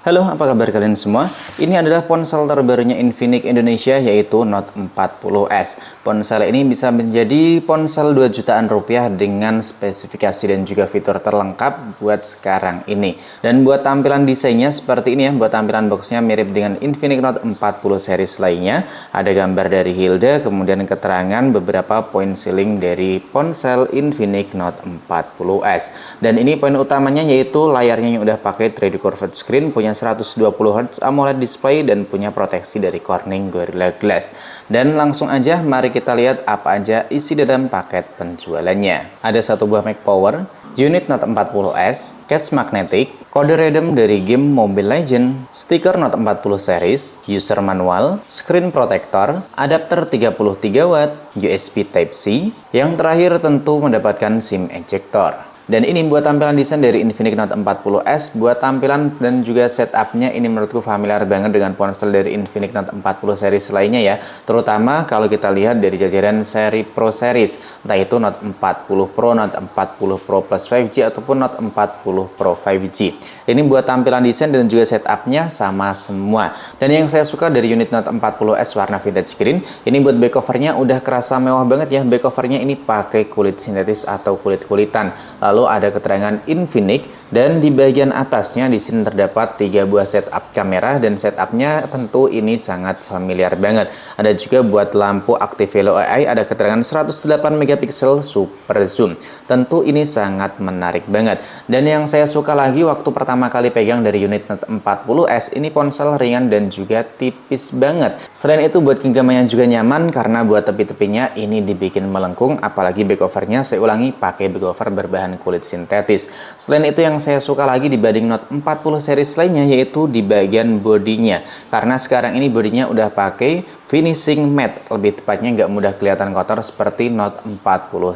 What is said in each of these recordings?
Halo, apa kabar kalian semua? Ini adalah ponsel terbarunya Infinix Indonesia, yaitu Note 40S. Ponsel ini bisa menjadi ponsel 2 jutaan rupiah dengan spesifikasi dan juga fitur terlengkap buat sekarang ini. Dan buat tampilan desainnya seperti ini ya, buat tampilan boxnya mirip dengan Infinix Note 40 series lainnya. Ada gambar dari Hilda, kemudian keterangan beberapa poin ceiling dari ponsel Infinix Note 40S. Dan ini poin utamanya yaitu layarnya yang udah pakai 3D curved screen, punya 120 Hz AMOLED display dan punya proteksi dari Corning Gorilla Glass. Dan langsung aja mari kita lihat apa aja isi dalam paket penjualannya. Ada satu buah Mac Power, unit Note 40S, case magnetic, kode redeem dari game Mobile Legends, stiker Note 40 series, user manual, screen protector, adapter 33 watt, USB Type-C, yang terakhir tentu mendapatkan SIM ejector. Dan ini buat tampilan desain dari Infinix Note 40S. Buat tampilan dan juga setupnya ini menurutku familiar banget dengan ponsel dari Infinix Note 40 series lainnya ya. Terutama kalau kita lihat dari jajaran seri Pro series, entah itu Note 40 Pro, Note 40 Pro Plus 5G ataupun Note 40 Pro 5G. Ini buat tampilan desain dan juga setupnya sama semua. Dan yang saya suka dari unit Note 40S warna vintage green, ini buat back covernya udah kerasa mewah banget ya. Back covernya ini pakai kulit sintetis atau kulit-kulitan. Lalu ada keterangan Infinix, dan di bagian atasnya di sini terdapat 3 buah setup kamera, dan setupnya tentu ini sangat familiar banget. Ada juga buat lampu Active Halo AI, ada keterangan 108 megapiksel super zoom. Tentu ini sangat menarik banget. Dan yang saya suka lagi waktu pertama kali pegang dari unit Note 40S, ini ponsel ringan dan juga tipis banget. Selain itu buat genggamannya juga nyaman karena buat tepi-tepinya ini dibikin melengkung, apalagi back covernya saya ulangi pakai back cover berbahan kulit sintetis. Selain itu yang saya suka lagi dibanding Note 40 series lainnya yaitu di bagian bodinya. Karena sekarang ini bodinya udah pakai finishing matte, lebih tepatnya nggak mudah kelihatan kotor seperti Note 40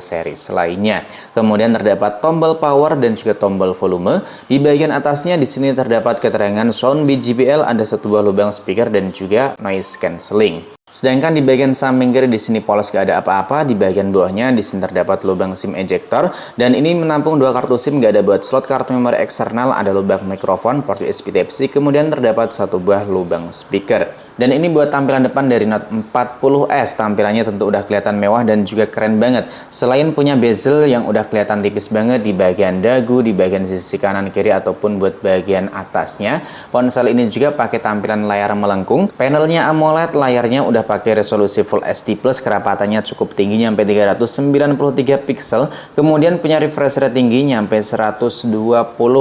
series lainnya. Kemudian terdapat tombol power dan juga tombol volume. Di bagian atasnya di sini terdapat keterangan sound BJBL, ada satu buah lubang speaker dan juga noise cancelling. Sedangkan di bagian samping kiri di sini polos gak ada apa-apa. Di bagian bawahnya di sini terdapat lubang SIM ejector, dan ini menampung 2 kartu SIM, gak ada buat slot kartu memori eksternal, ada lubang mikrofon, port USB Type-C, kemudian terdapat satu buah lubang speaker. Dan ini buat tampilan depan dari Note 40S. Tampilannya tentu udah kelihatan mewah dan juga keren banget. Selain punya bezel yang udah kelihatan tipis banget di bagian dagu, di bagian sisi kanan kiri ataupun buat bagian atasnya, ponsel ini juga pakai tampilan layar melengkung. Panelnya AMOLED, layarnya udah pakai resolusi Full HD+, kerapatannya cukup tinggi nyampe 393 pixel, kemudian punya refresh rate tinggi nyampe 120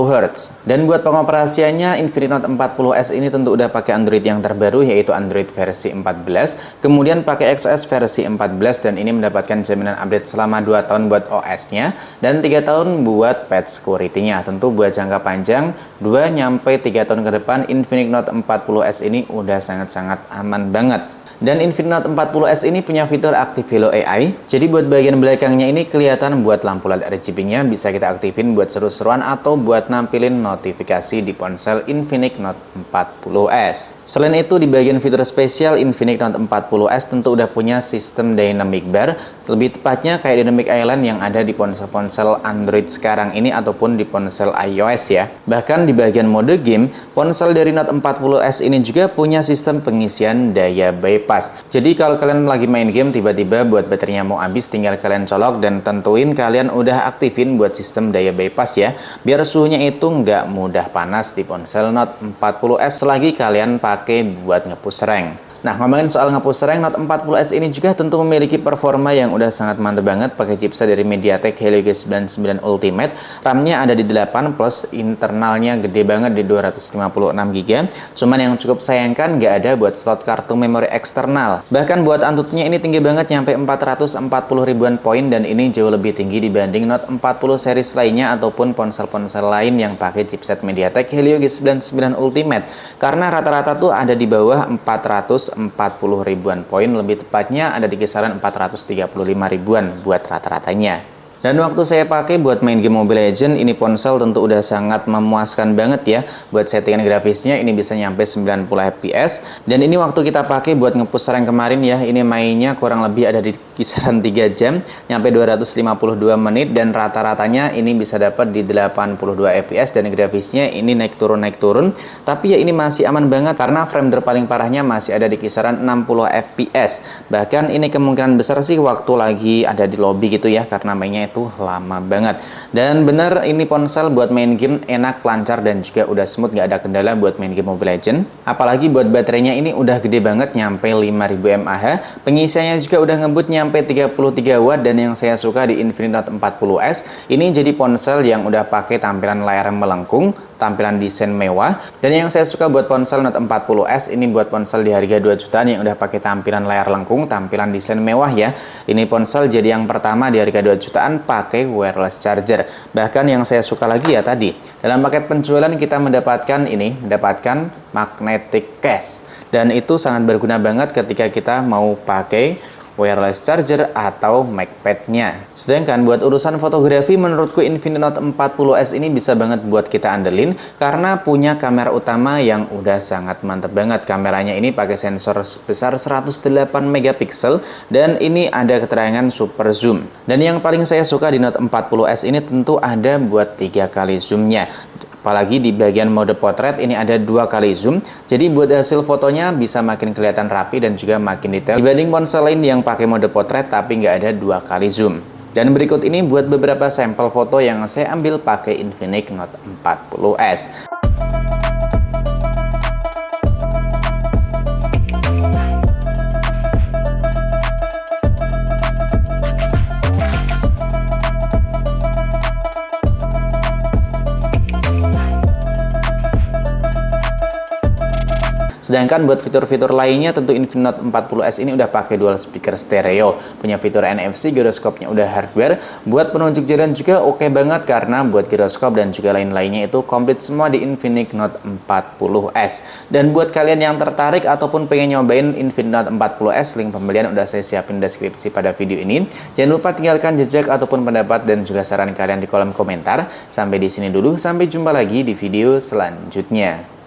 Hz. Dan buat pengoperasiannya Infinix Note 40S ini tentu udah pakai Android yang terbaru yaitu Android versi 14, kemudian pakai XOS versi 14, dan ini mendapatkan jaminan update selama 2 tahun buat OS-nya dan 3 tahun buat patch security-nya. Tentu buat jangka panjang 2-3 tahun ke depan Infinix Note 40S ini udah sangat-sangat aman banget. Dan Infinix Note 40S ini punya fitur Active Halo AI. Jadi buat bagian belakangnya ini kelihatan buat lampu LED RGB-nya bisa kita aktifin buat seru-seruan atau buat nampilin notifikasi di ponsel Infinix Note 40S. Selain itu di bagian fitur spesial Infinix Note 40S tentu udah punya sistem Dynamic Bar. Lebih tepatnya kayak Dynamic Island yang ada di ponsel-ponsel Android sekarang ini ataupun di ponsel iOS ya. Bahkan di bagian mode game, ponsel dari Note 40S ini juga punya sistem pengisian daya bypass. Jadi kalau kalian lagi main game tiba-tiba buat baterainya mau habis, tinggal kalian colok dan tentuin kalian udah aktifin buat sistem daya bypass ya, biar suhunya itu nggak mudah panas di ponsel Note 40S selagi kalian pakai buat nge-push rank. Nah, ngomongin soal nge-push rank, Note 40S ini juga tentu memiliki performa yang udah sangat mantap banget, pakai chipset dari MediaTek Helio G99 Ultimate. RAM-nya ada di 8 plus, internalnya gede banget di 256 GB. Cuman yang cukup sayangkan nggak ada buat slot kartu memori eksternal. Bahkan buat Antutunya ini tinggi banget nyampe 440 ribuan poin, dan ini jauh lebih tinggi dibanding Note 40 series lainnya ataupun ponsel-ponsel lain yang pakai chipset MediaTek Helio G99 Ultimate. Karena rata-rata tuh ada di bawah 440 ribuan poin, lebih tepatnya ada di kisaran 435 ribuan buat rata-ratanya. Dan waktu saya pakai buat main game Mobile Legends, ini ponsel tentu udah sangat memuaskan banget ya. Buat settingan grafisnya ini bisa nyampe 90 fps. Dan ini waktu kita pakai buat nge-push rank kemarin ya, ini mainnya kurang lebih ada di kisaran 3 jam, nyampe 252 menit, dan rata-ratanya ini bisa dapat di 82 fps, dan grafisnya ini naik turun. Tapi ya ini masih aman banget karena frame drop paling parahnya masih ada di kisaran 60 fps. Bahkan ini kemungkinan besar sih waktu lagi ada di lobby gitu ya, karena mainnya itu lama banget. Dan bener ini ponsel buat main game enak, lancar, dan juga udah smooth, gak ada kendala buat main game Mobile Legends. Apalagi buat baterainya ini udah gede banget, nyampe 5000 mAh. Pengisiannya juga udah ngebut nyampe 33 watt. Dan yang saya suka di Infinix Note 40S ini jadi ponsel yang udah pakai tampilan layar melengkung, tampilan desain mewah. Dan yang saya suka buat ponsel Note 40S ini buat ponsel di harga 2 jutaan yang udah pakai tampilan layar lengkung, tampilan desain mewah ya. Ini ponsel jadi yang pertama di harga 2 jutaan pakai wireless charger. Bahkan yang saya suka lagi ya tadi, dalam paket penjualan kita mendapatkan magnetic case. Dan itu sangat berguna banget ketika kita mau pakai wireless charger atau MagPad-nya. Sedangkan buat urusan fotografi, menurutku Infinix Note 40S ini bisa banget buat kita andelin karena punya kamera utama yang udah sangat mantep banget. Kameranya ini pakai sensor sebesar 108 megapiksel dan ini ada keterangan super zoom. Dan yang paling saya suka di Note 40S ini tentu ada buat 3 kali zoomnya. Apalagi di bagian mode potret ini ada 2 kali zoom, jadi buat hasil fotonya bisa makin kelihatan rapi dan juga makin detail dibanding ponsel lain yang pakai mode potret tapi nggak ada 2 kali zoom. Dan berikut ini buat beberapa sampel foto yang saya ambil pakai Infinix Note 40S. Sedangkan buat fitur-fitur lainnya tentu Infinix Note 40S ini udah pakai dual speaker stereo, punya fitur NFC, giroskopnya udah hardware, buat penunjuk jalan juga oke banget karena buat giroskop dan juga lain-lainnya itu komplit semua di Infinix Note 40S. Dan buat kalian yang tertarik ataupun pengen nyobain Infinix Note 40S, link pembelian udah saya siapin deskripsi pada video ini. Jangan lupa tinggalkan jejak ataupun pendapat dan juga saran kalian di kolom komentar. Sampai di sini dulu, sampai jumpa lagi di video selanjutnya.